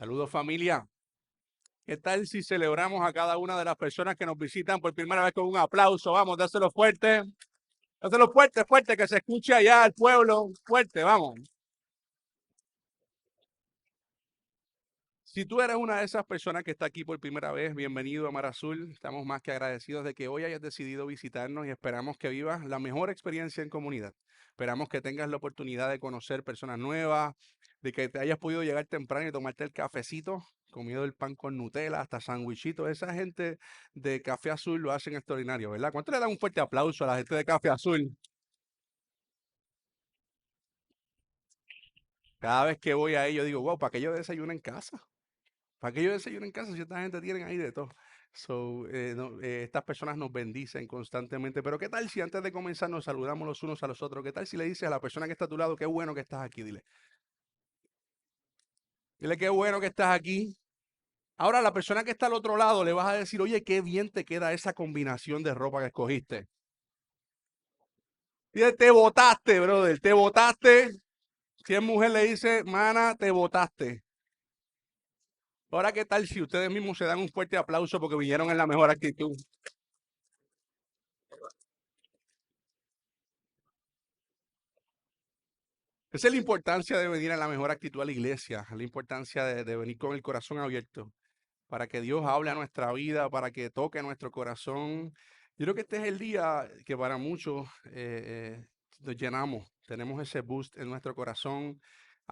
Saludos familia. ¿Qué tal si celebramos a cada una de las personas que nos visitan por primera vez con un aplauso? Vamos, dáselo fuerte. Dáselo fuerte, fuerte, que se escuche allá al pueblo. Fuerte, vamos. Si tú eres una de esas personas que está aquí por primera vez, bienvenido a Mar Azul. Estamos más que agradecidos de que hoy hayas decidido visitarnos y esperamos que vivas la mejor experiencia en comunidad. Esperamos que tengas la oportunidad de conocer personas nuevas, de que te hayas podido llegar temprano y tomarte el cafecito, comido el pan con Nutella, hasta sandwichitos. Esa gente de Café Azul lo hacen extraordinario, ¿verdad? ¿Cuánto le dan un fuerte aplauso a la gente de Café Azul? Cada vez que voy a ellos digo, wow, ¿para qué yo desayuno en casa? ¿Para qué yo desayuno en casa si esta gente tiene ahí de todo? Estas personas nos bendicen constantemente. Pero ¿qué tal si antes de comenzar nos saludamos los unos a los otros? ¿Qué tal si le dices a la persona que está a tu lado, qué bueno que estás aquí? Dile qué bueno que estás aquí. Ahora a la persona que está al otro lado le vas a decir, oye, qué bien te queda esa combinación de ropa que escogiste. Dile, te botaste, brother, te botaste. Si es mujer le dice, mana, te botaste. Ahora, ¿qué tal si ustedes mismos se dan un fuerte aplauso porque vinieron en la mejor actitud? Esa es la importancia de venir a la mejor actitud a la iglesia, la importancia de venir con el corazón abierto, para que Dios hable a nuestra vida, para que toque nuestro corazón. Yo creo que este es el día que para muchos nos llenamos, tenemos ese boost en nuestro corazón.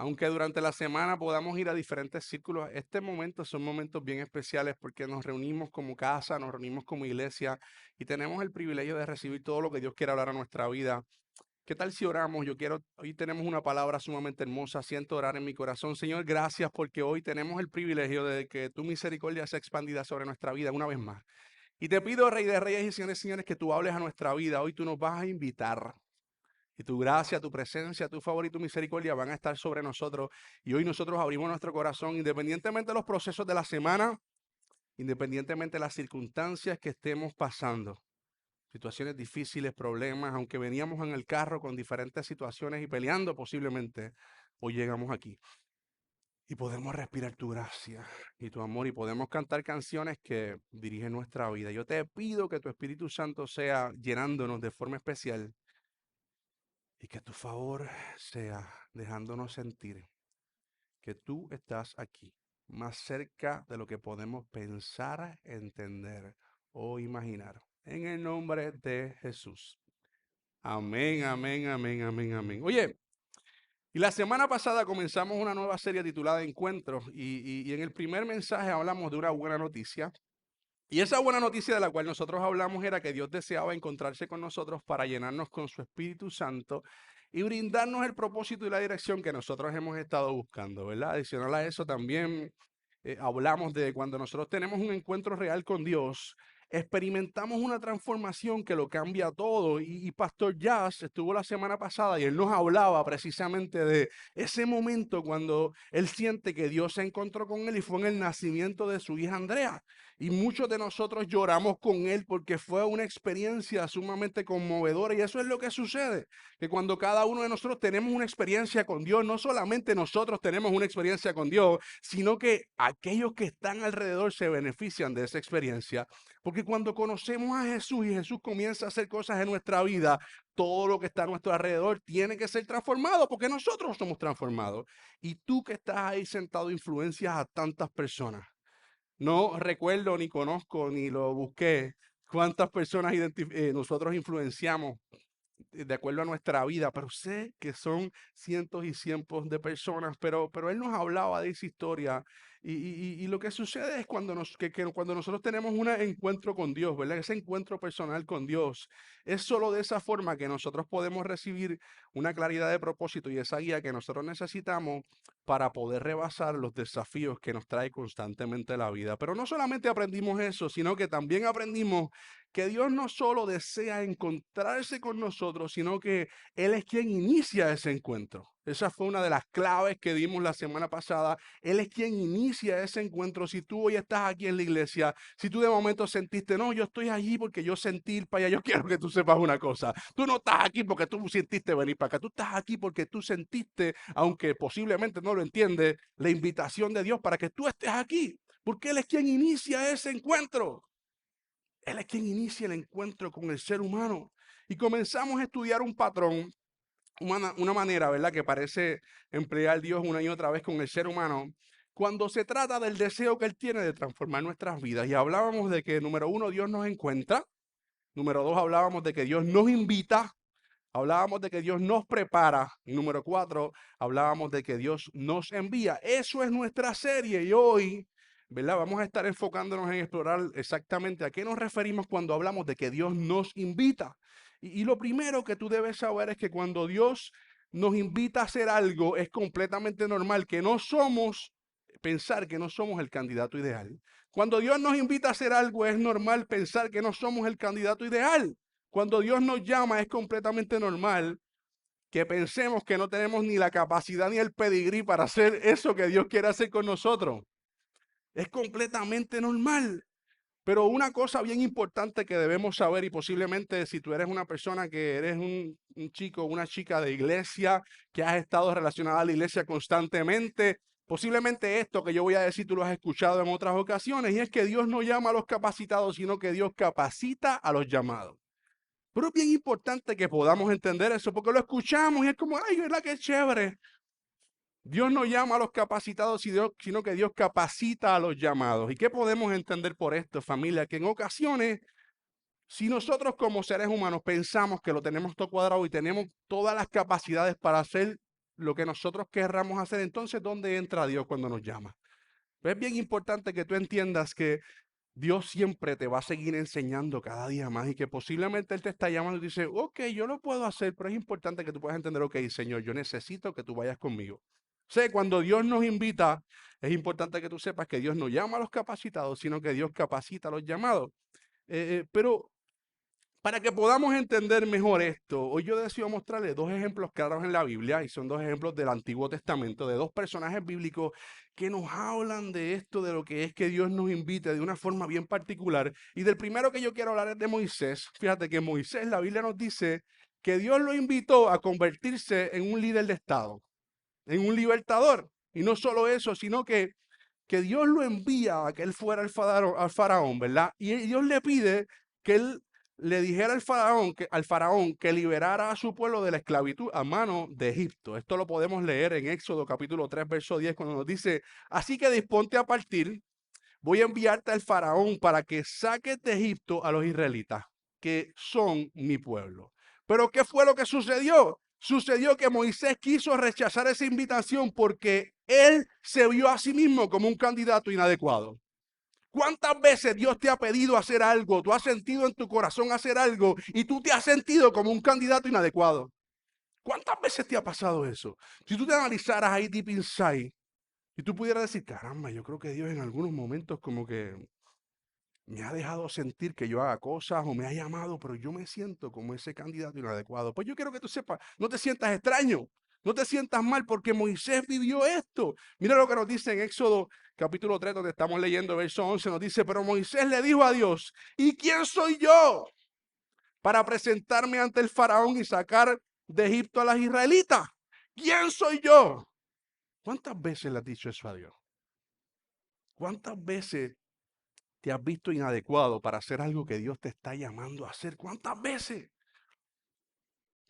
Aunque durante la semana podamos ir a diferentes círculos, este momento son momentos bien especiales porque nos reunimos como casa, nos reunimos como iglesia y tenemos el privilegio de recibir todo lo que Dios quiere hablar a nuestra vida. ¿Qué tal si oramos? Hoy tenemos una palabra sumamente hermosa, siento orar en mi corazón. Señor, gracias porque hoy tenemos el privilegio de que tu misericordia sea expandida sobre nuestra vida una vez más. Y te pido, Rey de Reyes y Señores, Señores, que tú hables a nuestra vida. Hoy tú nos vas a invitar. Y tu gracia, tu presencia, tu favor y tu misericordia van a estar sobre nosotros. Y hoy nosotros abrimos nuestro corazón, independientemente de los procesos de la semana, independientemente de las circunstancias que estemos pasando, situaciones difíciles, problemas, aunque veníamos en el carro con diferentes situaciones y peleando posiblemente, hoy llegamos aquí y podemos respirar tu gracia y tu amor y podemos cantar canciones que dirigen nuestra vida. Yo te pido que tu Espíritu Santo sea llenándonos de forma especial y que tu favor sea dejándonos sentir que tú estás aquí, más cerca de lo que podemos pensar, entender o imaginar. En el nombre de Jesús. Amén, amén, amén, amén, amén. Oye, y la semana pasada comenzamos una nueva serie titulada Encuentros y en el primer mensaje hablamos de una buena noticia. Y esa buena noticia de la cual nosotros hablamos era que Dios deseaba encontrarse con nosotros para llenarnos con su Espíritu Santo y brindarnos el propósito y la dirección que nosotros hemos estado buscando, ¿verdad? Adicional a eso también hablamos de cuando nosotros tenemos un encuentro real con Dios, experimentamos una transformación que lo cambia todo. Y Pastor Jazz estuvo la semana pasada y él nos hablaba precisamente de ese momento cuando él siente que Dios se encontró con él y fue en el nacimiento de su hija Andrea. Y muchos de nosotros lloramos con él porque fue una experiencia sumamente conmovedora. Y eso es lo que sucede, que cuando cada uno de nosotros tenemos una experiencia con Dios, no solamente nosotros tenemos una experiencia con Dios, sino que aquellos que están alrededor se benefician de esa experiencia. Porque cuando conocemos a Jesús y Jesús comienza a hacer cosas en nuestra vida, todo lo que está a nuestro alrededor tiene que ser transformado porque nosotros somos transformados. Y tú que estás ahí sentado influencias a tantas personas. No recuerdo ni conozco ni lo busqué cuántas personas nosotros influenciamos de acuerdo a nuestra vida, pero sé que son cientos y cientos de personas, pero él nos hablaba de esa historia y lo que sucede es que cuando nosotros tenemos un encuentro con Dios, ¿verdad? Ese encuentro personal con Dios, es solo de esa forma que nosotros podemos recibir una claridad de propósito y esa guía que nosotros necesitamos para poder rebasar los desafíos que nos trae constantemente la vida. Pero no solamente aprendimos eso, sino que también aprendimos que Dios no solo desea encontrarse con nosotros, sino que Él es quien inicia ese encuentro. Esa fue una de las claves que dimos la semana pasada. Él es quien inicia ese encuentro. Si tú hoy estás aquí en la iglesia, si tú de momento sentiste, no, yo estoy allí porque yo sentí ir para allá, yo quiero que tú sepas una cosa. Tú no estás aquí porque tú sentiste venir para acá. Tú estás aquí porque tú sentiste, aunque posiblemente no lo entiendes, la invitación de Dios para que tú estés aquí. Porque Él es quien inicia ese encuentro. Él es quien inicia el encuentro con el ser humano. Y comenzamos a estudiar un patrón, una manera, ¿verdad?, que parece emplear Dios una y otra vez con el ser humano, cuando se trata del deseo que Él tiene de transformar nuestras vidas. Y hablábamos de que, número uno, Dios nos encuentra. Número dos, hablábamos de que Dios nos invita. Hablábamos de que Dios nos prepara. Y número cuatro, hablábamos de que Dios nos envía. Eso es nuestra serie. Y hoy, ¿verdad?, vamos a estar enfocándonos en explorar exactamente a qué nos referimos cuando hablamos de que Dios nos invita. Y lo primero que tú debes saber es que cuando Dios nos invita a hacer algo, es completamente normal que no somos, pensar que no somos el candidato ideal. Cuando Dios nos invita a hacer algo, es normal pensar que no somos el candidato ideal. Cuando Dios nos llama, es completamente normal que pensemos que no tenemos ni la capacidad ni el pedigrí para hacer eso que Dios quiere hacer con nosotros. Es completamente normal. Pero una cosa bien importante que debemos saber, y posiblemente si tú eres una persona que eres un chico o una chica de iglesia, que has estado relacionada a la iglesia constantemente, posiblemente esto que yo voy a decir tú lo has escuchado en otras ocasiones, y es que Dios no llama a los capacitados, sino que Dios capacita a los llamados. Pero es bien importante que podamos entender eso, porque lo escuchamos y es como, ay, ¿verdad que chévere? Dios no llama a los capacitados, sino que Dios capacita a los llamados. ¿Y qué podemos entender por esto, familia? Que en ocasiones, si nosotros como seres humanos pensamos que lo tenemos todo cuadrado y tenemos todas las capacidades para hacer lo que nosotros querramos hacer, entonces, ¿dónde entra Dios cuando nos llama? Pues es bien importante que tú entiendas que Dios siempre te va a seguir enseñando cada día más y que posiblemente Él te está llamando y dice, ok, yo lo puedo hacer, pero es importante que tú puedas entender, ok, Señor, yo necesito que tú vayas conmigo. Sé, cuando Dios nos invita, es importante que tú sepas que Dios no llama a los capacitados, sino que Dios capacita a los llamados. Pero para que podamos entender mejor esto, hoy yo decido mostrarles dos ejemplos claros en la Biblia, y son dos ejemplos del Antiguo Testamento, de dos personajes bíblicos que nos hablan de esto, de lo que es que Dios nos invite de una forma bien particular. Y del primero que yo quiero hablar es de Moisés. Fíjate que Moisés, la Biblia nos dice que Dios lo invitó a convertirse en un líder de Estado, en un libertador. Y no solo eso, sino que Dios lo envía a que él fuera al faraón, ¿verdad? Y Dios le pide que él le dijera al faraón que liberara a su pueblo de la esclavitud a mano de Egipto. Esto lo podemos leer en Éxodo capítulo 3, verso 10, cuando nos dice, así que disponte a partir, voy a enviarte al faraón para que saques de Egipto a los israelitas, que son mi pueblo. Pero ¿qué fue lo que sucedió? Sucedió que Moisés quiso rechazar esa invitación porque él se vio a sí mismo como un candidato inadecuado. ¿Cuántas veces Dios te ha pedido hacer algo? Tú has sentido en tu corazón hacer algo y tú te has sentido como un candidato inadecuado. ¿Cuántas veces te ha pasado eso? Si tú te analizaras ahí deep inside y tú pudieras decir, caramba, yo creo que Dios en algunos momentos como que me ha dejado sentir que yo haga cosas o me ha llamado, pero yo me siento como ese candidato inadecuado. Pues yo quiero que tú sepas, no te sientas extraño, no te sientas mal porque Moisés vivió esto. Mira lo que nos dice en Éxodo capítulo 3, donde estamos leyendo verso 11, nos dice, pero Moisés le dijo a Dios, ¿y quién soy yo para presentarme ante el faraón y sacar de Egipto a las israelitas? ¿Quién soy yo? ¿Cuántas veces le has dicho eso a Dios? ¿Cuántas veces te has visto inadecuado para hacer algo que Dios te está llamando a hacer? ¿Cuántas veces?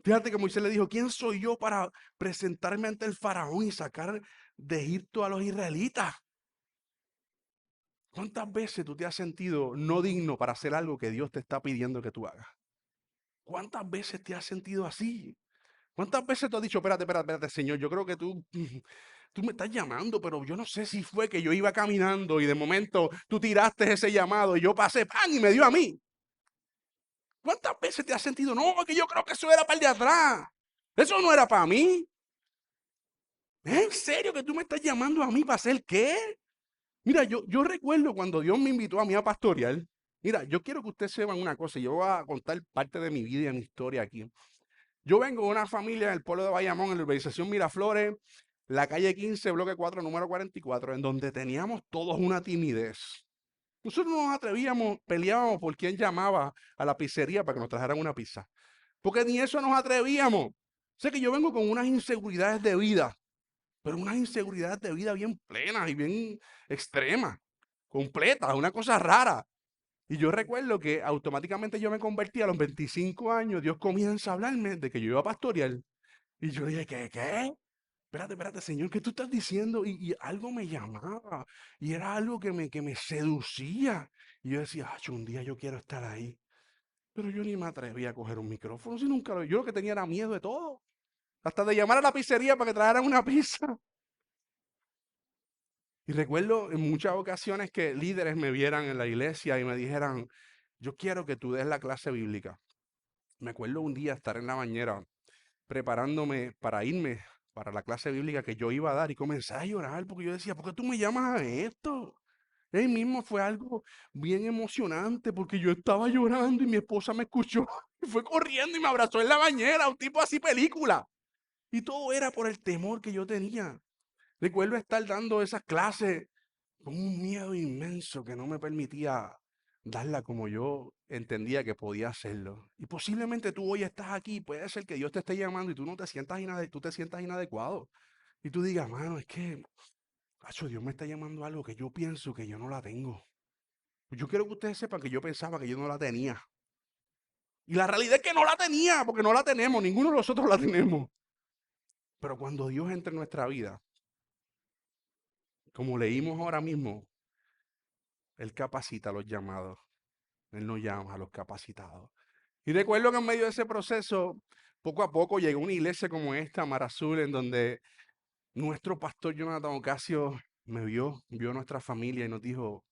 Fíjate que Moisés le dijo, ¿quién soy yo para presentarme ante el faraón y sacar de Egipto a los israelitas? ¿Cuántas veces tú te has sentido no digno para hacer algo que Dios te está pidiendo que tú hagas? ¿Cuántas veces te has sentido así? ¿Cuántas veces tú has dicho, espérate, Señor, yo creo que tú me estás llamando, pero yo no sé si fue que yo iba caminando y de momento tú tiraste ese llamado y yo pasé, ¡pam!, y me dio a mí? ¿Cuántas veces te has sentido? No, que yo creo que eso era para el de atrás. Eso no era para mí. ¿Es en serio que tú me estás llamando a mí para hacer qué? Mira, yo recuerdo cuando Dios me invitó a mí a pastorear. Mira, yo quiero que ustedes sepan una cosa. Yo voy a contar parte de mi vida y de mi historia aquí. Yo vengo de una familia en el pueblo de Bayamón, en la urbanización Miraflores, la calle 15, bloque 4, número 44, en donde teníamos todos una timidez. Nosotros no nos atrevíamos, peleábamos por quién llamaba a la pizzería para que nos trajeran una pizza. Porque ni eso nos atrevíamos. Sé que yo vengo con unas inseguridades de vida, pero unas inseguridades de vida bien plenas y bien extremas, completas, una cosa rara. Y yo recuerdo que automáticamente yo me convertí a los 25 años, Dios comienza a hablarme de que yo iba a pastorear. Y yo dije, ¿qué? Espérate, Señor, ¿qué tú estás diciendo? Y algo me llamaba, y era algo que me seducía. Y yo decía, un día yo quiero estar ahí. Pero yo ni me atreví a coger un micrófono, si nunca lo... Yo lo que tenía era miedo de todo. Hasta de llamar a la pizzería para que trajeran una pizza. Y recuerdo en muchas ocasiones que líderes me vieran en la iglesia y me dijeran, yo quiero que tú des la clase bíblica. Me acuerdo un día estar en la bañera preparándome para irme para la clase bíblica que yo iba a dar y comencé a llorar porque yo decía, ¿por qué tú me llamas a esto? Ahí mismo fue algo bien emocionante porque yo estaba llorando y mi esposa me escuchó y fue corriendo y me abrazó en la bañera, un tipo así película. Y todo era por el temor que yo tenía. Recuerdo estar dando esas clases con un miedo inmenso que no me permitía darla como yo entendía que podía hacerlo. Y posiblemente tú hoy estás aquí, puede ser que Dios te esté llamando y tú no te sientas tú te sientas inadecuado. Y tú digas, mano, es que, acho, Dios me está llamando a algo que yo pienso que yo no la tengo. Yo quiero que ustedes sepan que yo pensaba que yo no la tenía. Y la realidad es que no la tenía, porque no la tenemos, ninguno de nosotros la tenemos. Pero cuando Dios entra en nuestra vida, como leímos ahora mismo, Él capacita a los llamados. Él nos llama a los capacitados. Y recuerdo que en medio de ese proceso, poco a poco llegó una iglesia como esta, Mar Azul, en donde nuestro pastor Jonathan Ocasio vio a nuestra familia y nos dijo,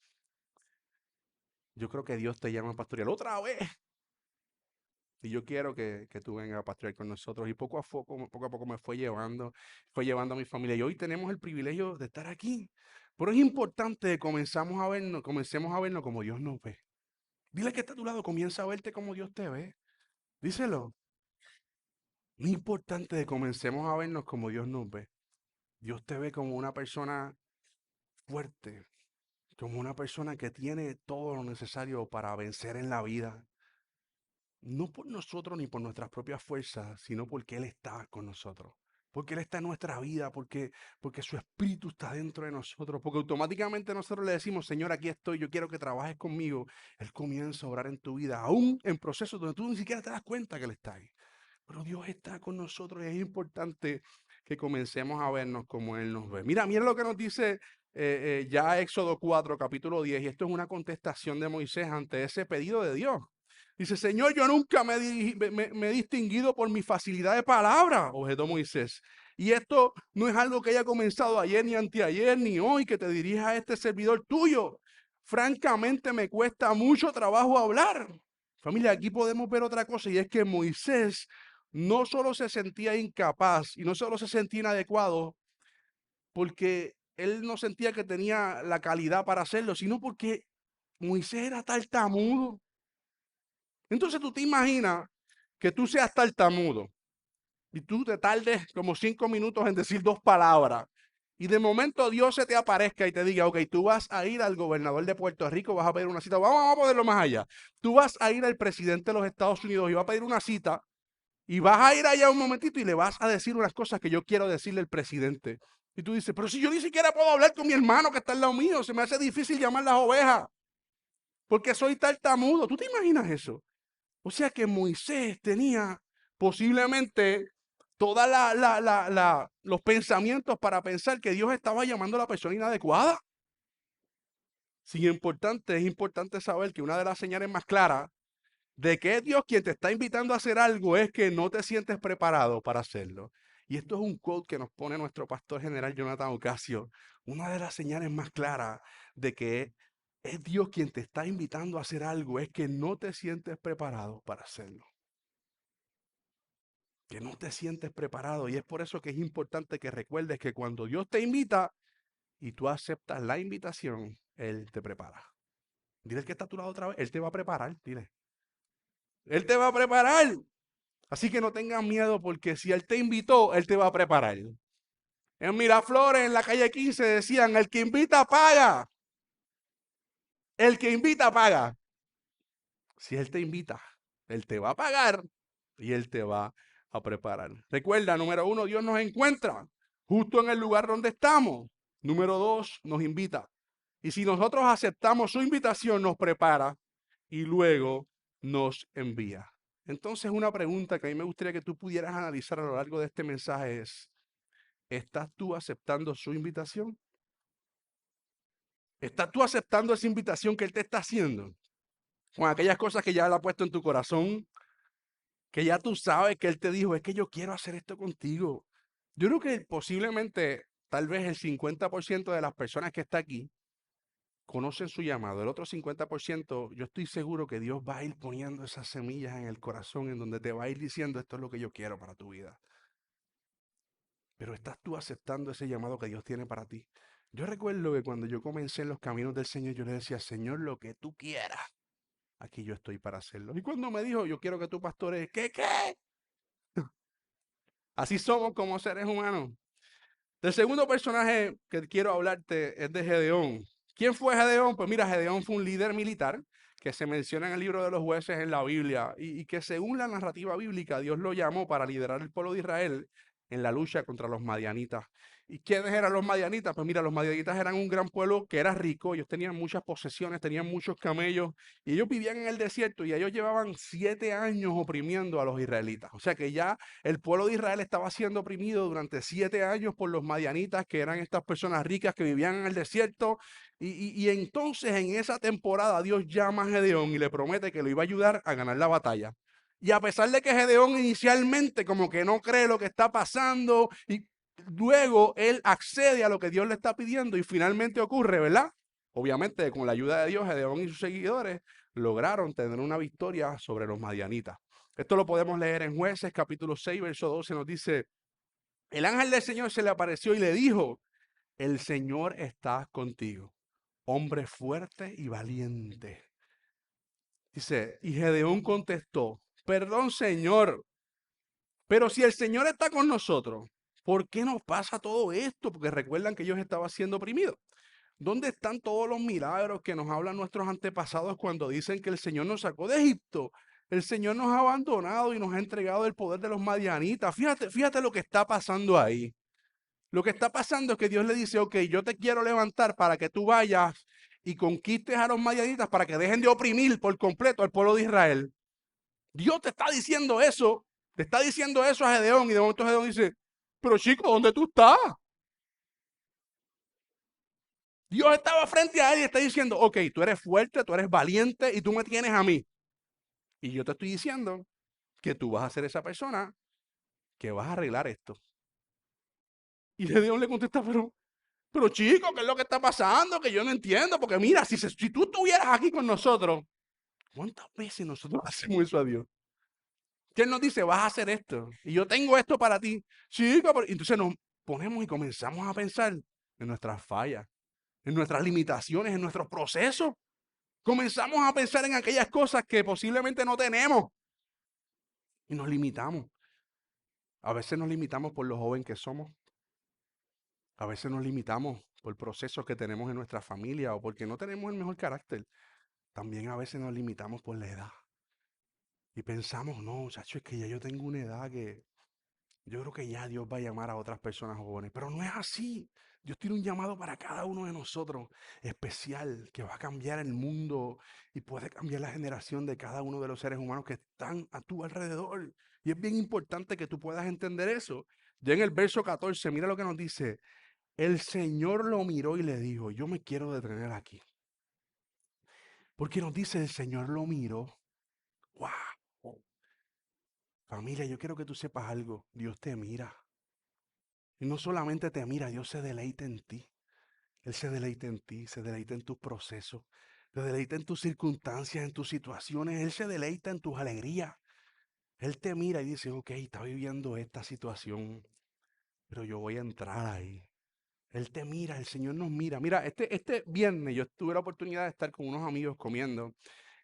yo creo que Dios te llama a pastorear otra vez. Y yo quiero que tú vengas a pastorear con nosotros. Y poco a poco me fue llevando a mi familia. Y hoy tenemos el privilegio de estar aquí. Pero es importante que comencemos a vernos como Dios nos ve. Dile que está a tu lado, comienza a verte como Dios te ve. Díselo. No es importante que comencemos a vernos como Dios nos ve. Dios te ve como una persona fuerte, como una persona que tiene todo lo necesario para vencer en la vida. No por nosotros ni por nuestras propias fuerzas, sino porque Él está con nosotros. Porque Él está en nuestra vida, porque su Espíritu está dentro de nosotros, porque automáticamente nosotros le decimos, Señor, aquí estoy, yo quiero que trabajes conmigo. Él comienza a orar en tu vida, aún en procesos donde tú ni siquiera te das cuenta que Él está ahí. Pero Dios está con nosotros y es importante que comencemos a vernos como Él nos ve. Mira lo que nos dice ya Éxodo 4, capítulo 10, y esto es una contestación de Moisés ante ese pedido de Dios. Dice, Señor, yo nunca me he distinguido por mi facilidad de palabra, objetó Moisés. Y esto no es algo que haya comenzado ayer, ni anteayer, ni hoy, que te dirijas a este servidor tuyo. Francamente, me cuesta mucho trabajo hablar. Familia, aquí podemos ver otra cosa y es que Moisés no solo se sentía incapaz y no solo se sentía inadecuado porque él no sentía que tenía la calidad para hacerlo, sino porque Moisés era tartamudo. Entonces tú te imaginas que tú seas tartamudo y tú te tardes como 5 minutos en decir dos palabras. Y de momento Dios se te aparezca y te diga, ok, tú vas a ir al gobernador de Puerto Rico, vas a pedir una cita, vamos a ponerlo más allá. Tú vas a ir al presidente de los Estados Unidos y vas a pedir una cita y vas a ir allá un momentito y le vas a decir unas cosas que yo quiero decirle al presidente. Y tú dices, pero si yo ni siquiera puedo hablar con mi hermano que está al lado mío, se me hace difícil llamar las ovejas porque soy tartamudo. ¿Tú te imaginas eso? O sea que Moisés tenía posiblemente todos los pensamientos para pensar que Dios estaba llamando a la persona inadecuada. Es importante saber que una de las señales más claras de que es Dios quien te está invitando a hacer algo es que no te sientes preparado para hacerlo. Y esto es un quote que nos pone nuestro pastor general Jonathan Ocasio. Una de las señales más claras de que es Dios quien te está invitando a hacer algo es que no te sientes preparado para hacerlo. Que no te sientes preparado. Y es por eso que es importante que recuerdes que cuando Dios te invita y tú aceptas la invitación, Él te prepara. Dile al que está a tu lado otra vez, Él te va a preparar, dile. Él te va a preparar. Así que no tengas miedo porque si Él te invitó, Él te va a preparar. En Miraflores, en la calle 15, decían, el que invita paga. El que invita paga. Si Él te invita, Él te va a pagar y Él te va a preparar. Recuerda, número uno, Dios nos encuentra justo en el lugar donde estamos. Número dos, nos invita. Y si nosotros aceptamos su invitación, nos prepara y luego nos envía. Entonces, una pregunta que a mí me gustaría que tú pudieras analizar a lo largo de este mensaje es, ¿estás tú aceptando su invitación? ¿Estás tú aceptando esa invitación que Él te está haciendo? Con aquellas cosas que ya Él ha puesto en tu corazón, que ya tú sabes que Él te dijo, es que yo quiero hacer esto contigo. Yo creo que posiblemente, tal vez el 50% de las personas que está aquí conocen su llamado. El otro 50%, yo estoy seguro que Dios va a ir poniendo esas semillas en el corazón, en donde te va a ir diciendo, esto es lo que yo quiero para tu vida. Pero estás tú aceptando ese llamado que Dios tiene para ti. Yo recuerdo que cuando yo comencé en los caminos del Señor, yo le decía, Señor, lo que tú quieras, aquí yo estoy para hacerlo. Y cuando me dijo, yo quiero que tú pastores, ¿qué? Así somos como seres humanos. El segundo personaje que quiero hablarte es de Gedeón. ¿Quién fue Gedeón? Pues mira, Gedeón fue un líder militar que se menciona en el libro de los jueces en la Biblia y que según la narrativa bíblica Dios lo llamó para liderar el pueblo de Israel en la lucha contra los madianitas. ¿Y quiénes eran los madianitas? Pues mira, los madianitas eran un gran pueblo que era rico, ellos tenían muchas posesiones, tenían muchos camellos y ellos vivían en el desierto y ellos llevaban 7 años oprimiendo a los israelitas. O sea que ya el pueblo de Israel estaba siendo oprimido durante 7 años por los madianitas, que eran estas personas ricas que vivían en el desierto. Y entonces en esa temporada Dios llama a Gedeón y le promete que lo iba a ayudar a ganar la batalla. Y a pesar de que Gedeón inicialmente como que no cree lo que está pasando, y luego él accede a lo que Dios le está pidiendo y finalmente ocurre, ¿verdad? Obviamente con la ayuda de Dios, Gedeón y sus seguidores lograron tener una victoria sobre los madianitas. Esto lo podemos leer en Jueces, capítulo 6, verso 12, nos dice, el ángel del Señor se le apareció y le dijo, el Señor está contigo, hombre fuerte y valiente. Dice, y Gedeón contestó, perdón, Señor, pero si el Señor está con nosotros, ¿por qué nos pasa todo esto? Porque recuerdan que ellos estaban siendo oprimidos. ¿Dónde están todos los milagros que nos hablan nuestros antepasados cuando dicen que el Señor nos sacó de Egipto? El Señor nos ha abandonado y nos ha entregado el poder de los madianitas. Fíjate lo que está pasando ahí. Lo que está pasando es que Dios le dice, ok, yo te quiero levantar para que tú vayas y conquistes a los madianitas para que dejen de oprimir por completo al pueblo de Israel. Dios te está diciendo eso, te está diciendo eso a Gedeón y de momento Gedeón dice, pero chico, ¿dónde tú estás? Dios estaba frente a él y está diciendo, ok, tú eres fuerte, tú eres valiente y tú me tienes a mí. Y yo te estoy diciendo que tú vas a ser esa persona que vas a arreglar esto. Y Gedeón le contesta, pero chico, ¿qué es lo que está pasando? Que yo no entiendo, porque mira, si tú estuvieras aquí con nosotros, ¿cuántas veces nosotros hacemos eso a Dios? Que Él nos dice, vas a hacer esto, y yo tengo esto para ti. Chico, entonces nos ponemos y comenzamos a pensar en nuestras fallas, en nuestras limitaciones, en nuestros procesos. Comenzamos a pensar en aquellas cosas que posiblemente no tenemos y nos limitamos. A veces nos limitamos por lo joven que somos. A veces nos limitamos por procesos que tenemos en nuestra familia o porque no tenemos el mejor carácter. También a veces nos limitamos por la edad. Y pensamos, no, muchacho, es que ya yo tengo una edad que yo creo que ya Dios va a llamar a otras personas jóvenes. Pero no es así. Dios tiene un llamado para cada uno de nosotros especial que va a cambiar el mundo y puede cambiar la generación de cada uno de los seres humanos que están a tu alrededor. Y es bien importante que tú puedas entender eso. Ya en el verso 14, mira lo que nos dice. El Señor lo miró y le dijo, yo me quiero detener aquí. Porque nos dice, el Señor lo miró. ¡Wow! Familia, yo quiero que tú sepas algo. Dios te mira. Y no solamente te mira, Dios se deleita en ti. Él se deleita en ti, se deleita en tus procesos, se deleita en tus circunstancias, en tus situaciones. Él se deleita en tus alegrías. Él te mira y dice, ok, está viviendo esta situación, pero yo voy a entrar ahí. Él te mira, el Señor nos mira. Mira, este viernes yo tuve la oportunidad de estar con unos amigos comiendo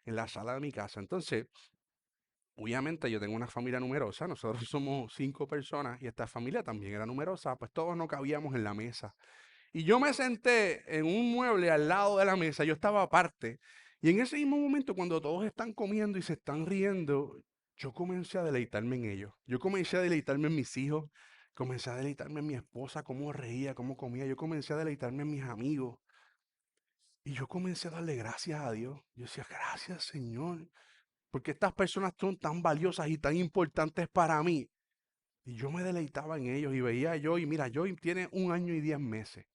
en la sala de mi casa. Entonces, obviamente yo tengo una familia numerosa, nosotros somos 5 personas y esta familia también era numerosa, pues todos no cabíamos en la mesa. Y yo me senté en un mueble al lado de la mesa, yo estaba aparte, y en ese mismo momento cuando todos están comiendo y se están riendo, yo comencé a deleitarme en ellos. Yo comencé a deleitarme en mis hijos, comencé a deleitarme en mi esposa, cómo reía, cómo comía, yo comencé a deleitarme en mis amigos. Y yo comencé a darle gracias a Dios. Yo decía, gracias Señor, porque estas personas son tan valiosas y tan importantes para mí. Y yo me deleitaba en ellos y veía a Joy, mira, Joy tiene 1 año y 10 meses.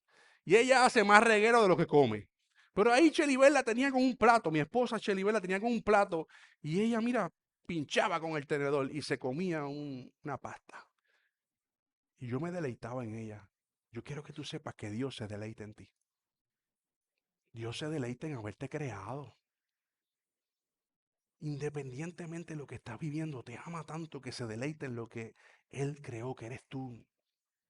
Y ella hace más reguero de lo que come. Pero ahí Chelibel la tenía con un plato, mi esposa Chelibel la tenía con un plato, y ella, mira, pinchaba con el tenedor y se comía una pasta. Y yo me deleitaba en ella. Yo quiero que tú sepas que Dios se deleita en ti. Dios se deleita en haberte creado. Independientemente de lo que estás viviendo, te ama tanto que se deleita en lo que Él creó que eres tú.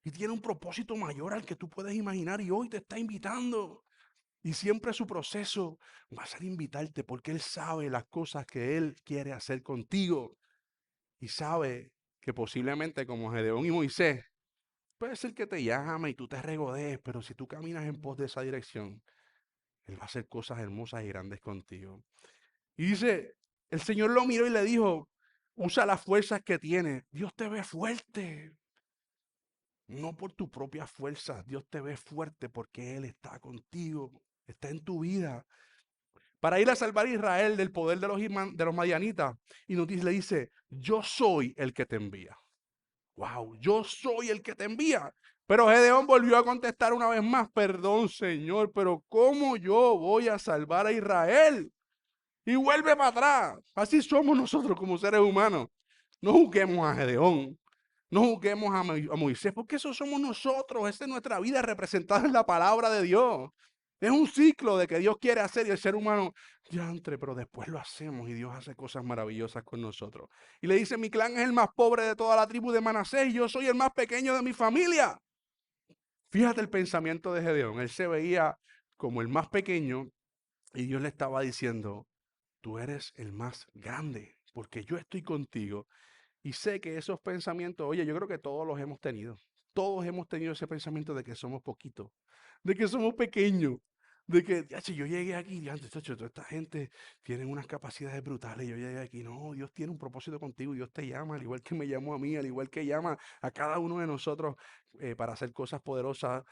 Y tiene un propósito mayor al que tú puedes imaginar y hoy te está invitando. Y siempre su proceso va a ser invitarte porque Él sabe las cosas que Él quiere hacer contigo. Y sabe que posiblemente como Gedeón y Moisés, puede ser que te llame y tú te regodees, pero si tú caminas en pos de esa dirección, Él va a hacer cosas hermosas y grandes contigo. Y dice, el Señor lo miró y le dijo, usa las fuerzas que tienes. Dios te ve fuerte. No por tu propia fuerza, Dios te ve fuerte porque Él está contigo, está en tu vida. Para ir a salvar a Israel del poder de los madianitas. Y le dice, yo soy el que te envía. Wow, yo soy el que te envía. Pero Gedeón volvió a contestar una vez más, perdón Señor, pero ¿cómo yo voy a salvar a Israel? Y vuelve para atrás. Así somos nosotros como seres humanos. No juzguemos a Gedeón. No juzguemos a Moisés, porque eso somos nosotros. Esa es nuestra vida representada en la palabra de Dios. Es un ciclo de que Dios quiere hacer y el ser humano, diantre, pero después lo hacemos y Dios hace cosas maravillosas con nosotros. Y le dice, mi clan es el más pobre de toda la tribu de Manasés y yo soy el más pequeño de mi familia. Fíjate el pensamiento de Gedeón. Él se veía como el más pequeño y Dios le estaba diciendo, tú eres el más grande porque yo estoy contigo. Y sé que esos pensamientos, oye, yo creo que todos los hemos tenido. Todos hemos tenido ese pensamiento de que somos poquitos, de que somos pequeños, de que, ya, si yo llegué aquí, ya, toda esta gente tiene unas capacidades brutales, yo llegué aquí. No, Dios tiene un propósito contigo, Dios te llama, al igual que me llamó a mí, al igual que llama a cada uno de nosotros para hacer cosas poderosas.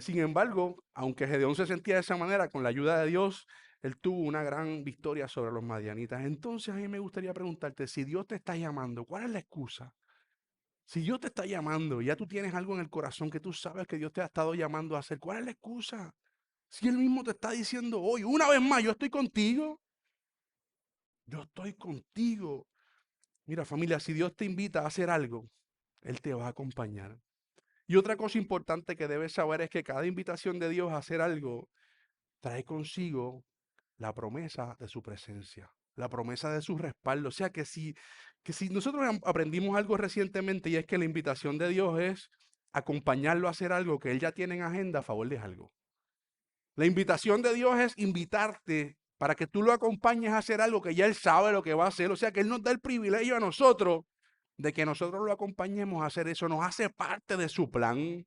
Sin embargo, aunque Gedeón se sentía de esa manera, con la ayuda de Dios, él tuvo una gran victoria sobre los madianitas. Entonces a mí me gustaría preguntarte, si Dios te está llamando, ¿cuál es la excusa? Si Dios te está llamando y ya tú tienes algo en el corazón que tú sabes que Dios te ha estado llamando a hacer, ¿cuál es la excusa? Si Él mismo te está diciendo hoy, una vez más, yo estoy contigo. Mira familia, si Dios te invita a hacer algo, Él te va a acompañar. Y otra cosa importante que debes saber es que cada invitación de Dios a hacer algo trae consigo la promesa de su presencia, la promesa de su respaldo. O sea que si nosotros aprendimos algo recientemente y es que la invitación de Dios es acompañarlo a hacer algo que Él ya tiene en agenda a favor de algo. La invitación de Dios es invitarte para que tú lo acompañes a hacer algo que ya Él sabe lo que va a hacer. O sea que Él nos da el privilegio a nosotros de que nosotros lo acompañemos a hacer eso. Nos hace parte de su plan.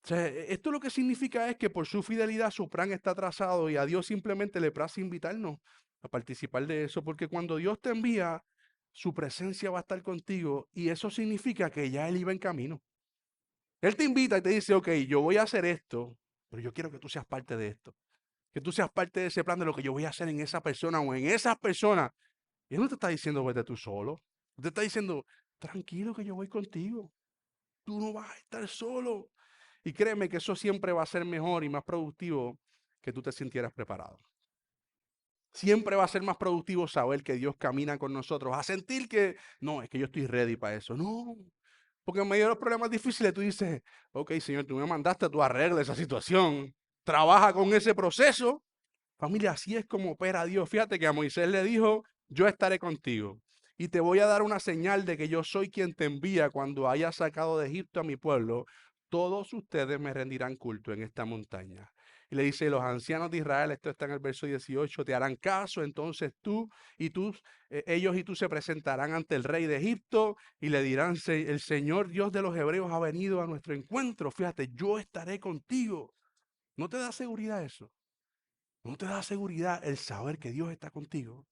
O sea, esto lo que significa es que por su fidelidad su plan está trazado y a Dios simplemente le place invitarnos a participar de eso, porque cuando Dios te envía, su presencia va a estar contigo y eso significa que ya Él iba en camino. Él te invita y te dice, ok, yo voy a hacer esto, pero yo quiero que tú seas parte de esto, que tú seas parte de ese plan de lo que yo voy a hacer en esa persona o en esas personas. Y Él no te está diciendo, vete tú solo, te está diciendo, tranquilo que yo voy contigo, tú no vas a estar solo. Y créeme que eso siempre va a ser mejor y más productivo que tú te sintieras preparado. Siempre va a ser más productivo saber que Dios camina con nosotros, a sentir que, no, es que yo estoy ready para eso. No, porque en medio de los problemas difíciles tú dices, ok, Señor, tú me mandaste, tú arregla esa situación, trabaja con ese proceso. Familia, así es como opera Dios. Fíjate que a Moisés le dijo, yo estaré contigo y te voy a dar una señal de que yo soy quien te envía cuando hayas sacado de Egipto a mi pueblo. todos ustedes me rendirán culto en esta montaña. Y le dice, los ancianos de Israel, esto está en el verso 18, te harán caso, entonces ellos y tú se presentarán ante el rey de Egipto y le dirán, el Señor Dios de los hebreos ha venido a nuestro encuentro, fíjate, yo estaré contigo. ¿No te da seguridad eso? ¿No te da seguridad el saber que Dios está contigo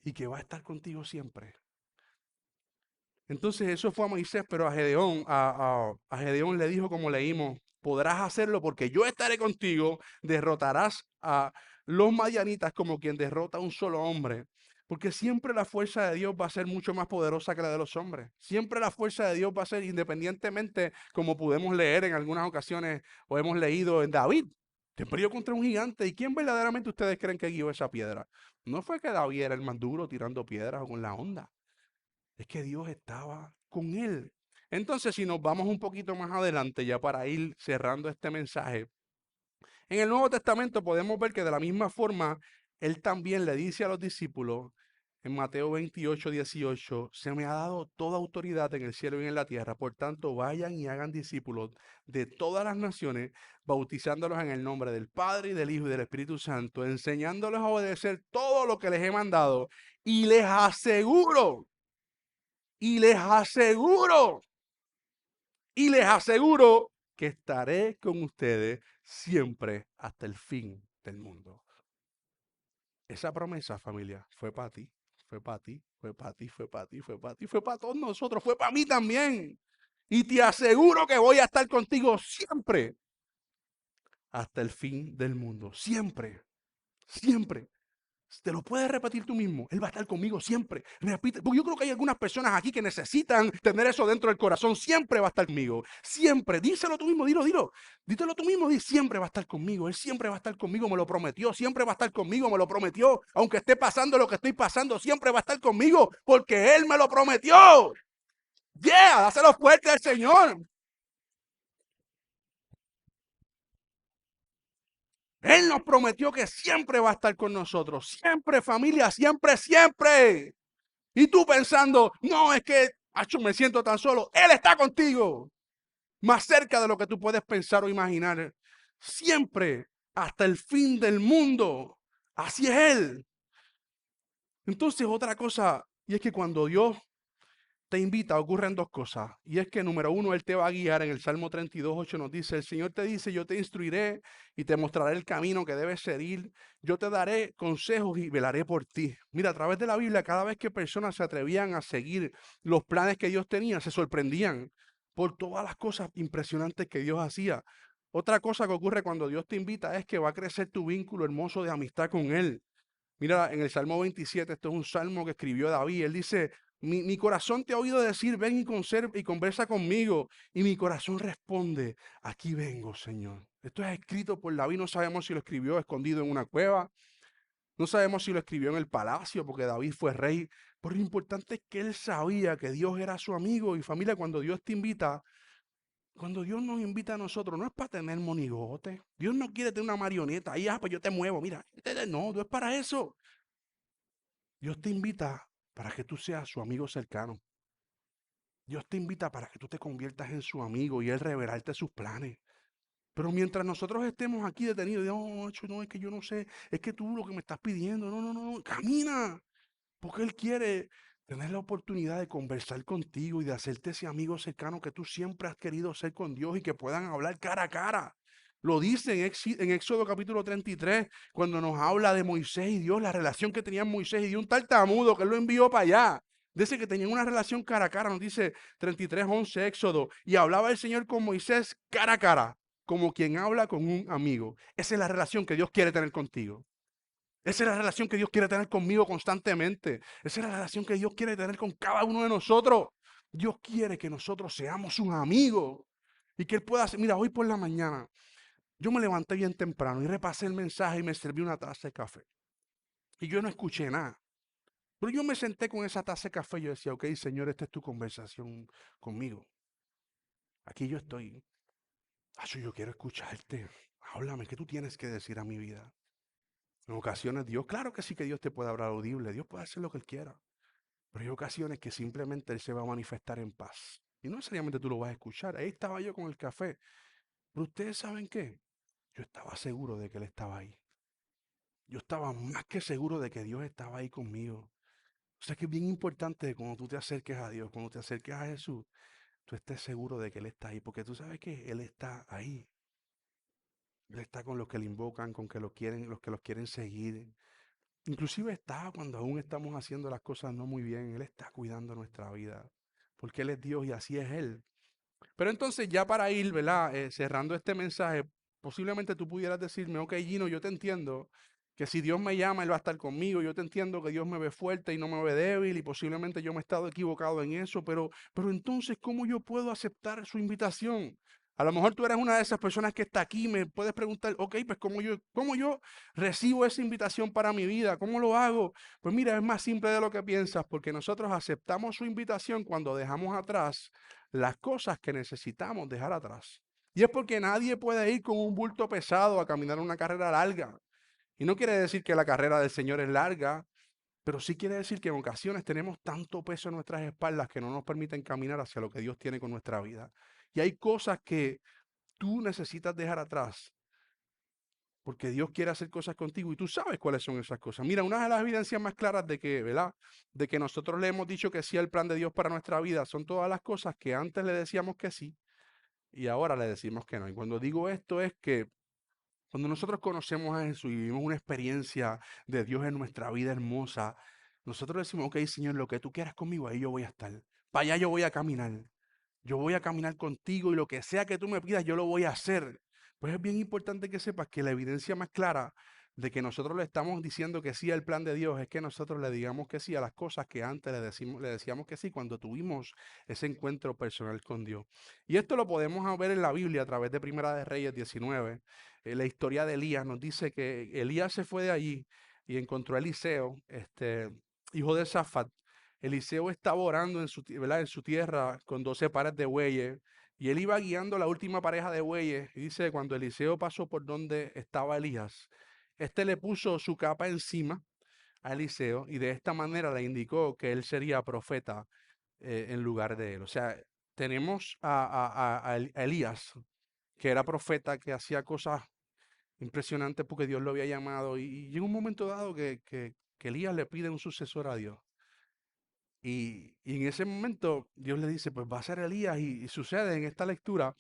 y que va a estar contigo siempre? Entonces eso fue a Moisés, pero a Gedeón le dijo como leímos, podrás hacerlo porque yo estaré contigo, derrotarás a los madianitas como quien derrota a un solo hombre. Porque siempre la fuerza de Dios va a ser mucho más poderosa que la de los hombres. Siempre la fuerza de Dios va a ser independientemente, como podemos leer en algunas ocasiones o hemos leído en David. Se peleó contra un gigante. ¿Y quién verdaderamente ustedes creen que guió esa piedra? No fue que David era el más duro tirando piedras o con la onda. Es que Dios estaba con él. Entonces, si nos vamos un poquito más adelante, ya para ir cerrando este mensaje, en el Nuevo Testamento podemos ver que de la misma forma, Él también le dice a los discípulos, en Mateo 28, 18, se me ha dado toda autoridad en el cielo y en la tierra, por tanto vayan y hagan discípulos de todas las naciones, bautizándolos en el nombre del Padre y del Hijo y del Espíritu Santo, enseñándolos a obedecer todo lo que les he mandado, y y les aseguro, y les aseguro que estaré con ustedes siempre hasta el fin del mundo. Esa promesa, familia, fue para ti, fue para ti, fue para ti, fue para ti, fue para ti, fue para todos nosotros, fue para mí también. Y te aseguro que voy a estar contigo siempre hasta el fin del mundo. Siempre, siempre. Te lo puedes repetir tú mismo. Él va a estar conmigo siempre. Repite, porque yo creo que hay algunas personas aquí que necesitan tener eso dentro del corazón. Siempre va a estar conmigo. Siempre. Díselo tú mismo, dilo. Dítelo tú mismo. Siempre va a estar conmigo. Él siempre va a estar conmigo. Me lo prometió. Siempre va a estar conmigo. Me lo prometió. Aunque esté pasando lo que estoy pasando, siempre va a estar conmigo. Porque Él me lo prometió. Yeah, dáselo fuerte al Señor. Él nos prometió que siempre va a estar con nosotros. Siempre, familia. Siempre, siempre. Y tú pensando, no, es que me siento tan solo. Él está contigo, más cerca de lo que tú puedes pensar o imaginar. Siempre, hasta el fin del mundo. Así es Él. Entonces, otra cosa, y es que cuando Dios te invita, ocurren dos cosas. Y es que, número uno, Él te va a guiar. En el Salmo 32:8 nos dice, el Señor te dice, yo te instruiré y te mostraré el camino que debes seguir. Yo te daré consejos y velaré por ti. Mira, a través de la Biblia, cada vez que personas se atrevían a seguir los planes que Dios tenía, se sorprendían por todas las cosas impresionantes que Dios hacía. Otra cosa que ocurre cuando Dios te invita es que va a crecer tu vínculo hermoso de amistad con Él. Mira, en el Salmo 27, esto es un salmo que escribió David. Él dice, mi corazón te ha oído decir, ven y conversa conmigo. Y mi corazón responde, aquí vengo, Señor. Esto es escrito por David. No sabemos si lo escribió escondido en una cueva. No sabemos si lo escribió en el palacio, porque David fue rey. Pero lo importante es que él sabía que Dios era su amigo. Y familia, cuando Dios nos invita a nosotros, no es para tener monigote. Dios no quiere tener una marioneta. Ahí, pues yo te muevo. Mira, no, no es para eso. Dios te invita para que tú seas su amigo cercano. Dios te invita para que tú te conviertas en su amigo y Él revelarte sus planes. Pero mientras nosotros estemos aquí detenidos, no, no, es que yo no sé, es que tú lo que me estás pidiendo, no, camina. Porque Él quiere tener la oportunidad de conversar contigo y de hacerte ese amigo cercano que tú siempre has querido ser con Dios y que puedan hablar cara a cara. Lo dice en Éxodo capítulo 33, cuando nos habla de Moisés y Dios, la relación que tenían Moisés y Dios, un tartamudo que él lo envió para allá. Dice que tenían una relación cara a cara, nos dice 33:11 Éxodo, y hablaba el Señor con Moisés cara a cara, como quien habla con un amigo. Esa es la relación que Dios quiere tener contigo. Esa es la relación que Dios quiere tener conmigo constantemente. Esa es la relación que Dios quiere tener con cada uno de nosotros. Dios quiere que nosotros seamos sus amigos y que Él pueda hacer. Mira, hoy por la mañana yo me levanté bien temprano y repasé el mensaje y me serví una taza de café. Y yo no escuché nada. Pero yo me senté con esa taza de café y yo decía, ok, Señor, esta es tu conversación conmigo. Aquí yo estoy. Yo quiero escucharte. Háblame, ¿qué tú tienes que decir a mi vida? En ocasiones Dios, claro que sí que Dios te puede hablar audible, Dios puede hacer lo que Él quiera, pero hay ocasiones que simplemente Él se va a manifestar en paz. Y no necesariamente tú lo vas a escuchar. Ahí estaba yo con el café. Pero ustedes saben qué. Yo estaba seguro de que Él estaba ahí. Yo estaba más que seguro de que Dios estaba ahí conmigo. O sea que es bien importante cuando tú te acerques a Dios, cuando te acerques a Jesús, tú estés seguro de que Él está ahí. Porque tú sabes que Él está ahí. Él está con los que le invocan, con que lo quieren, los que los quieren seguir. Inclusive está cuando aún estamos haciendo las cosas no muy bien. Él está cuidando nuestra vida. Porque Él es Dios y así es Él. Pero entonces ya para ir, ¿verdad? Cerrando este mensaje, posiblemente tú pudieras decirme, ok, Gino, yo te entiendo que si Dios me llama, Él va a estar conmigo. Yo te entiendo que Dios me ve fuerte y no me ve débil y posiblemente yo me he estado equivocado en eso, pero entonces, ¿cómo yo puedo aceptar su invitación? A lo mejor tú eres una de esas personas que está aquí, me puedes preguntar, ok, pues ¿cómo yo recibo esa invitación para mi vida? ¿Cómo lo hago? Pues mira, es más simple de lo que piensas, porque nosotros aceptamos su invitación cuando dejamos atrás las cosas que necesitamos dejar atrás. Y es porque nadie puede ir con un bulto pesado a caminar una carrera larga. Y no quiere decir que la carrera del Señor es larga, pero sí quiere decir que en ocasiones tenemos tanto peso en nuestras espaldas que no nos permiten caminar hacia lo que Dios tiene con nuestra vida. Y hay cosas que tú necesitas dejar atrás porque Dios quiere hacer cosas contigo y tú sabes cuáles son esas cosas. Mira, una de las evidencias más claras de que, ¿verdad? De que nosotros le hemos dicho que sí al plan de Dios para nuestra vida son todas las cosas que antes le decíamos que sí y ahora le decimos que no. Y cuando digo esto es que cuando nosotros conocemos a Jesús y vivimos una experiencia de Dios en nuestra vida hermosa, nosotros decimos, ok, Señor, lo que tú quieras conmigo, ahí yo voy a estar. Para allá yo voy a caminar. Yo voy a caminar contigo y lo que sea que tú me pidas, yo lo voy a hacer. Pues es bien importante que sepas que la evidencia más clara de que nosotros le estamos diciendo que sí al plan de Dios es que nosotros le digamos que sí a las cosas que antes le decíamos que sí cuando tuvimos ese encuentro personal con Dios. Y esto lo podemos ver en la Biblia a través de Primera de Reyes 19. La historia de Elías nos dice que Elías se fue de allí y encontró a Eliseo, hijo de Safat. Eliseo estaba orando ¿verdad? En su tierra con 12 pares de bueyes y él iba guiando la última pareja de bueyes. Y dice, cuando Eliseo pasó por donde estaba Elías, este le puso su capa encima a Eliseo y de esta manera le indicó que él sería profeta en lugar de él. O sea, tenemos a Elías, que era profeta, que hacía cosas impresionantes porque Dios lo había llamado. Y llega un momento dado que Elías le pide un sucesor a Dios. Y en ese momento Dios le dice, pues va a ser Elías. Y sucede en esta lectura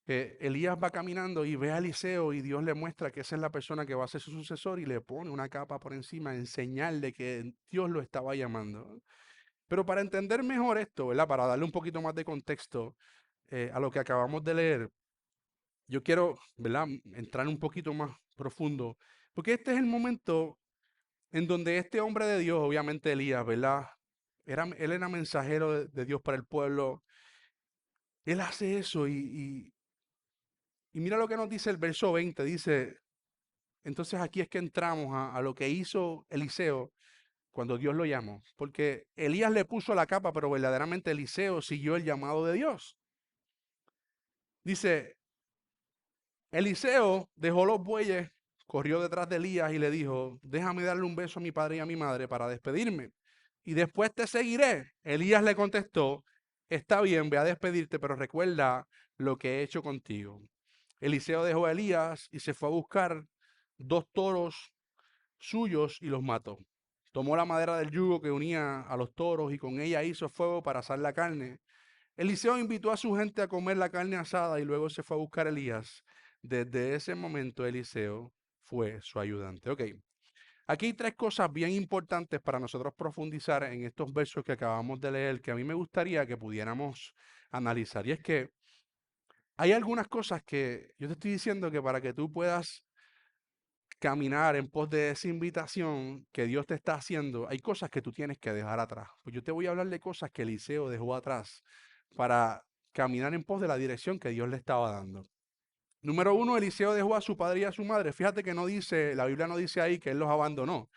que Elías va caminando y ve a Eliseo y Dios le muestra que esa es la persona que va a ser su sucesor y le pone una capa por encima en señal de que Dios lo estaba llamando. Pero para entender mejor esto, ¿verdad? Para darle un poquito más de contexto a lo que acabamos de leer, yo quiero, ¿verdad? Entrar un poquito más profundo, porque este es el momento en donde este hombre de Dios, obviamente Elías, ¿verdad? Él era mensajero de Dios para el pueblo. Él hace eso y mira lo que nos dice el verso 20. Dice, entonces aquí es que entramos a lo que hizo Eliseo cuando Dios lo llamó. Porque Elías le puso la capa, pero verdaderamente Eliseo siguió el llamado de Dios. Dice, Eliseo dejó los bueyes, corrió detrás de Elías y le dijo, déjame darle un beso a mi padre y a mi madre para despedirme. Y después te seguiré. Elías le contestó, está bien, ve a despedirte, pero recuerda lo que he hecho contigo. Eliseo dejó a Elías y se fue a buscar 2 toros suyos y los mató. Tomó la madera del yugo que unía a los toros y con ella hizo fuego para asar la carne. Eliseo invitó a su gente a comer la carne asada y luego se fue a buscar a Elías. Desde ese momento Eliseo fue su ayudante. Ok, aquí hay 3 cosas bien importantes para nosotros profundizar en estos versos que acabamos de leer que a mí me gustaría que pudiéramos analizar. Y es que hay algunas cosas que yo te estoy diciendo que para que tú puedas caminar en pos de esa invitación que Dios te está haciendo, hay cosas que tú tienes que dejar atrás. Pues yo te voy a hablar de cosas que Eliseo dejó atrás para caminar en pos de la dirección que Dios le estaba dando. Número 1, Eliseo dejó a su padre y a su madre. Fíjate que no dice, la Biblia no dice ahí que él los abandonó,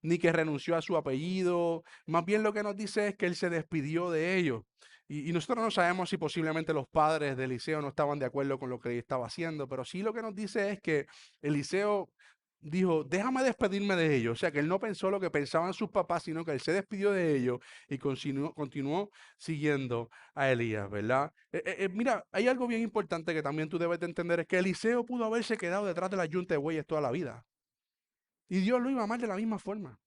ni que renunció a su apellido. Más bien lo que nos dice es que él se despidió de ellos. Y nosotros no sabemos si posiblemente los padres de Eliseo no estaban de acuerdo con lo que él estaba haciendo, pero sí lo que nos dice es que Eliseo dijo, déjame despedirme de ellos. O sea, que él no pensó lo que pensaban sus papás, sino que él se despidió de ellos y continuó siguiendo a Elías, ¿verdad? Mira, hay algo bien importante que también tú debes de entender, es que Eliseo pudo haberse quedado detrás de la yunta de bueyes toda la vida. Y Dios lo iba a amar de la misma forma.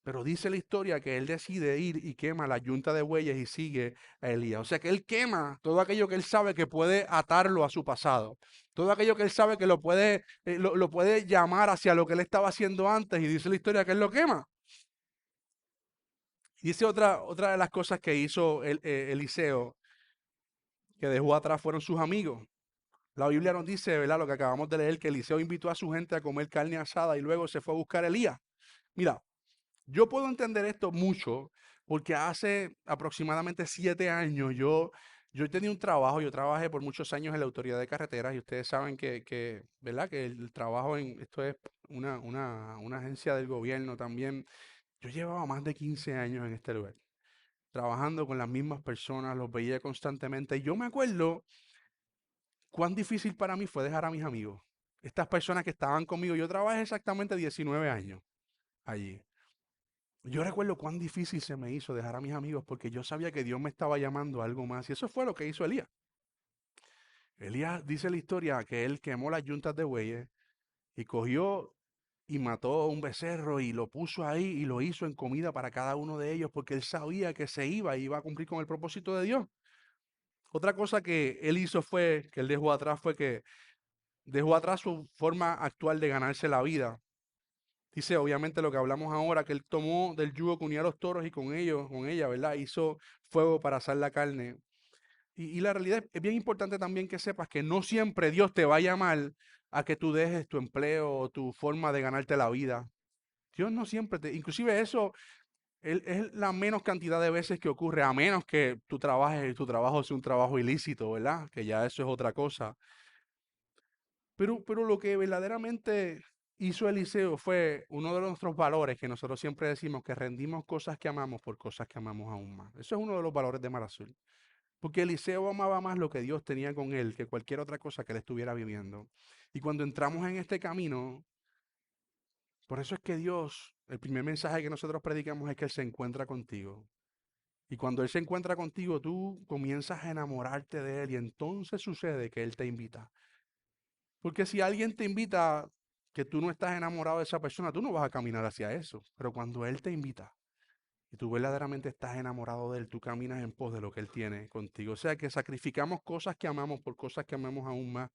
Pero dice la historia que él decide ir y quema la yunta de bueyes y sigue a Elías. O sea que él quema todo aquello que él sabe que puede atarlo a su pasado. Todo aquello que él sabe que lo puede llamar hacia lo que él estaba haciendo antes. Y dice la historia que él lo quema. Y dice otra de las cosas que hizo Eliseo, que dejó atrás, fueron sus amigos. La Biblia nos dice, ¿verdad? Lo que acabamos de leer, que Eliseo invitó a su gente a comer carne asada y luego se fue a buscar a Elías. Mira, yo puedo entender esto mucho porque hace aproximadamente 7 años yo tenía un trabajo, yo trabajé por muchos años en la autoridad de carreteras y ustedes saben ¿verdad? Que el trabajo esto es una agencia del gobierno también. Yo llevaba más de 15 años en este lugar, trabajando con las mismas personas, los veía constantemente. Y yo me acuerdo cuán difícil para mí fue dejar a mis amigos, estas personas que estaban conmigo. Yo trabajé exactamente 19 años allí. Yo recuerdo cuán difícil se me hizo dejar a mis amigos porque yo sabía que Dios me estaba llamando a algo más. Y eso fue lo que hizo Elías. Elías dice la historia que él quemó las yuntas de bueyes y cogió y mató un becerro y lo puso ahí y lo hizo en comida para cada uno de ellos porque él sabía que se iba a cumplir con el propósito de Dios. Otra cosa que él hizo que él dejó atrás fue que dejó atrás su forma actual de ganarse la vida. Dice, obviamente, lo que hablamos ahora, que él tomó del yugo que unía a los toros y con ella, ¿verdad? Hizo fuego para asar la carne. Y la realidad es bien importante también que sepas que no siempre Dios te va a llamar a que tú dejes tu empleo o tu forma de ganarte la vida. Dios no siempre inclusive eso es la menos cantidad de veces que ocurre, a menos que tú trabajes y tu trabajo sea un trabajo ilícito, ¿verdad? Que ya eso es otra cosa. Pero lo que verdaderamente hizo Eliseo fue uno de nuestros valores que nosotros siempre decimos que rendimos cosas que amamos por cosas que amamos aún más. Eso es uno de los valores de Mar Azul. Porque Eliseo amaba más lo que Dios tenía con él que cualquier otra cosa que él estuviera viviendo. Y cuando entramos en este camino, por eso es que Dios, el primer mensaje que nosotros predicamos es que Él se encuentra contigo. Y cuando Él se encuentra contigo, tú comienzas a enamorarte de Él y entonces sucede que Él te invita. Porque si alguien te invita que tú no estás enamorado de esa persona, tú no vas a caminar hacia eso. Pero cuando Él te invita y tú verdaderamente estás enamorado de Él, tú caminas en pos de lo que Él tiene contigo. O sea que sacrificamos cosas que amamos por cosas que amamos aún más.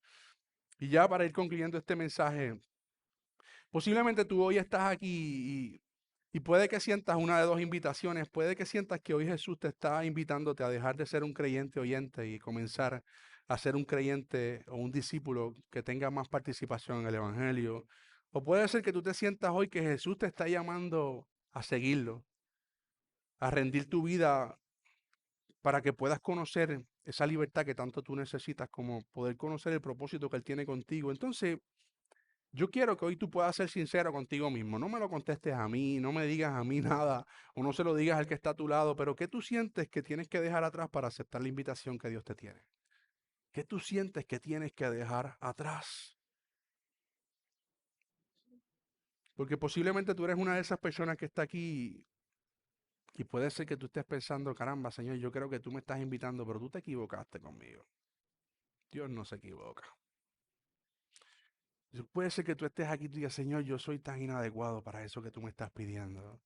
Y ya para ir concluyendo este mensaje, posiblemente tú hoy estás aquí y puede que sientas una de dos invitaciones. Puede que sientas que hoy Jesús te está invitándote a dejar de ser un creyente oyente y comenzar a ser un creyente o un discípulo que tenga más participación en el Evangelio. O puede ser que tú te sientas hoy que Jesús te está llamando a seguirlo, a rendir tu vida para que puedas conocer esa libertad que tanto tú necesitas, como poder conocer el propósito que Él tiene contigo. Entonces, yo quiero que hoy tú puedas ser sincero contigo mismo. No me lo contestes a mí, no me digas a mí nada, o no se lo digas al que está a tu lado, pero ¿qué tú sientes que tienes que dejar atrás para aceptar la invitación que Dios te tiene? ¿Qué tú sientes que tienes que dejar atrás? Porque posiblemente tú eres una de esas personas que está aquí y puede ser que tú estés pensando, caramba, Señor, yo creo que tú me estás invitando, pero tú te equivocaste conmigo. Dios no se equivoca. Puede ser que tú estés aquí y tú digas, Señor, yo soy tan inadecuado para eso que tú me estás pidiendo.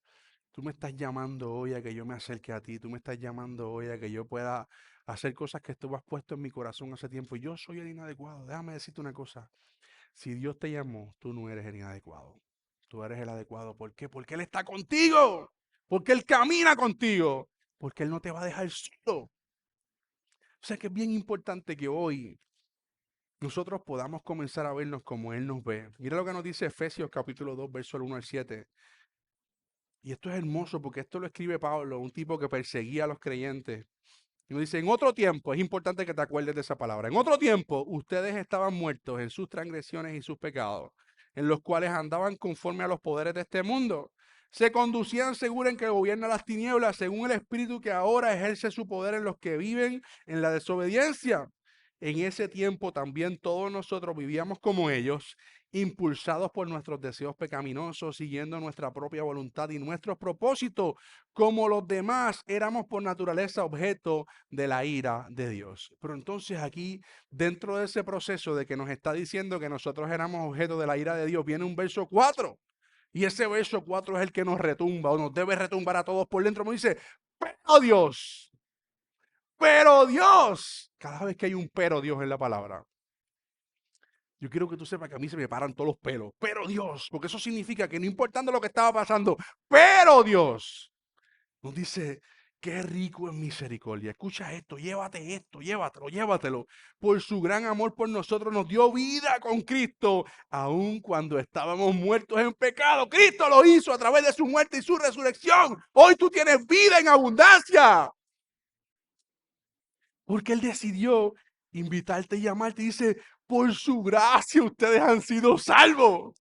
Tú me estás llamando hoy a que yo me acerque a ti. Tú me estás llamando hoy a que yo pueda hacer cosas que tú has puesto en mi corazón hace tiempo. Y yo soy el inadecuado. Déjame decirte una cosa. Si Dios te llamó, tú no eres el inadecuado. Tú eres el adecuado. ¿Por qué? Porque Él está contigo. Porque Él camina contigo. Porque Él no te va a dejar solo. O sea que es bien importante que hoy nosotros podamos comenzar a vernos como Él nos ve. Mira lo que nos dice Efesios capítulo 2, verso 1 al 7. Y esto es hermoso porque esto lo escribe Pablo, un tipo que perseguía a los creyentes. Y nos dice, en otro tiempo, es importante que te acuerdes de esa palabra, en otro tiempo ustedes estaban muertos en sus transgresiones y sus pecados, en los cuales andaban conforme a los poderes de este mundo. Se conducían seguro en que gobierna las tinieblas, según el espíritu que ahora ejerce su poder en los que viven en la desobediencia. En ese tiempo también todos nosotros vivíamos como ellos impulsados por nuestros deseos pecaminosos, siguiendo nuestra propia voluntad y nuestros propósitos, como los demás, éramos por naturaleza objeto de la ira de Dios. Pero entonces aquí, dentro de ese proceso de que nos está diciendo que nosotros éramos objeto de la ira de Dios, viene un verso 4. Y ese verso 4 es el que nos retumba o nos debe retumbar a todos por dentro. Me dice, pero Dios, cada vez que hay un pero Dios en la palabra, yo quiero que tú sepas que a mí se me paran todos los pelos. Pero Dios, porque eso significa que no importando lo que estaba pasando, pero Dios nos dice, qué rico en misericordia. Escucha esto, llévatelo, llévatelo. Por su gran amor por nosotros nos dio vida con Cristo, aun cuando estábamos muertos en pecado. Cristo lo hizo a través de su muerte y su resurrección. Hoy tú tienes vida en abundancia. Porque Él decidió invitarte y llamarte y dice, por su gracia ustedes han sido salvos.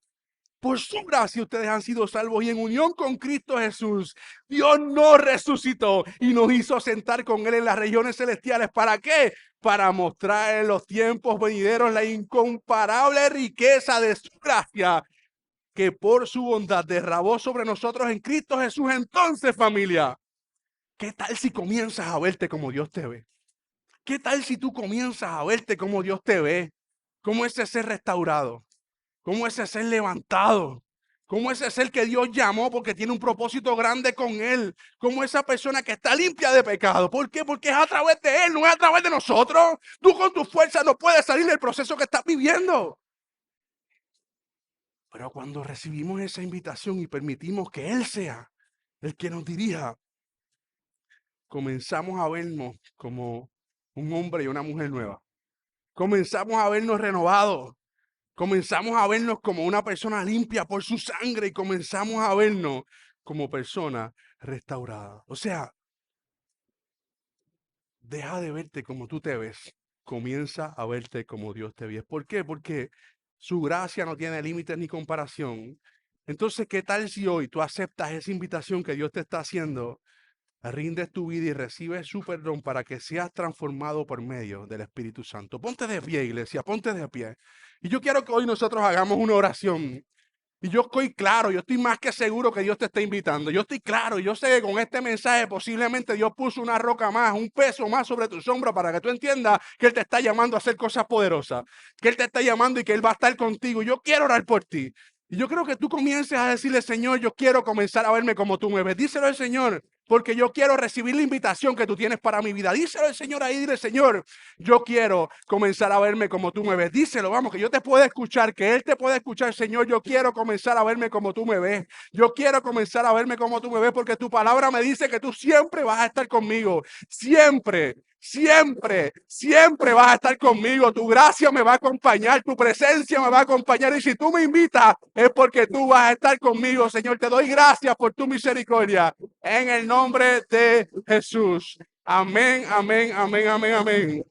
Por su gracia ustedes han sido salvos y en unión con Cristo Jesús, Dios nos resucitó y nos hizo sentar con Él en las regiones celestiales. ¿Para qué? Para mostrar en los tiempos venideros la incomparable riqueza de su gracia que por su bondad derramó sobre nosotros en Cristo Jesús. Entonces, familia, ¿qué tal si comienzas a verte como Dios te ve? ¿Qué tal si tú comienzas a verte como Dios te ve? Como ese ser restaurado, como ese ser levantado, como ese ser que Dios llamó porque tiene un propósito grande con él, como esa persona que está limpia de pecado. ¿Por qué? Porque es a través de él, no es a través de nosotros. Tú con tu fuerza no puedes salir del proceso que estás viviendo. Pero cuando recibimos esa invitación y permitimos que él sea el que nos dirija, comenzamos a vernos como un hombre y una mujer nueva. Comenzamos a vernos renovados. Comenzamos a vernos como una persona limpia por su sangre y comenzamos a vernos como persona restaurada. O sea, deja de verte como tú te ves. Comienza a verte como Dios te ve. ¿Por qué? Porque su gracia no tiene límites ni comparación. Entonces, ¿qué tal si hoy tú aceptas esa invitación que Dios te está haciendo? Rindes tu vida y recibes su perdón para que seas transformado por medio del Espíritu Santo. Ponte de pie, iglesia, ponte de pie. Y yo quiero que hoy nosotros hagamos una oración. Y yo estoy claro, yo estoy más que seguro que Dios te está invitando. Yo estoy claro, yo sé que con este mensaje posiblemente Dios puso una roca más, un peso más sobre tu sombra para que tú entiendas que Él te está llamando a hacer cosas poderosas, que Él te está llamando y que Él va a estar contigo. Yo quiero orar por ti. Y yo creo que tú comiences a decirle, Señor, yo quiero comenzar a verme como tú me ves. Díselo al Señor, porque yo quiero recibir la invitación que tú tienes para mi vida. Díselo al Señor ahí, dile, Señor, yo quiero comenzar a verme como tú me ves. Díselo, vamos, que yo te puedo escuchar, que Él te puede escuchar, Señor. Yo quiero comenzar a verme como tú me ves. Yo quiero comenzar a verme como tú me ves, porque tu palabra me dice que tú siempre vas a estar conmigo. Siempre. Siempre, siempre vas a estar conmigo. Tu gracia me va a acompañar, tu presencia me va a acompañar. Y si tú me invitas, es porque tú vas a estar conmigo, Señor. Te doy gracias por tu misericordia. En el nombre de Jesús. Amén, amén, amén, amén, amén.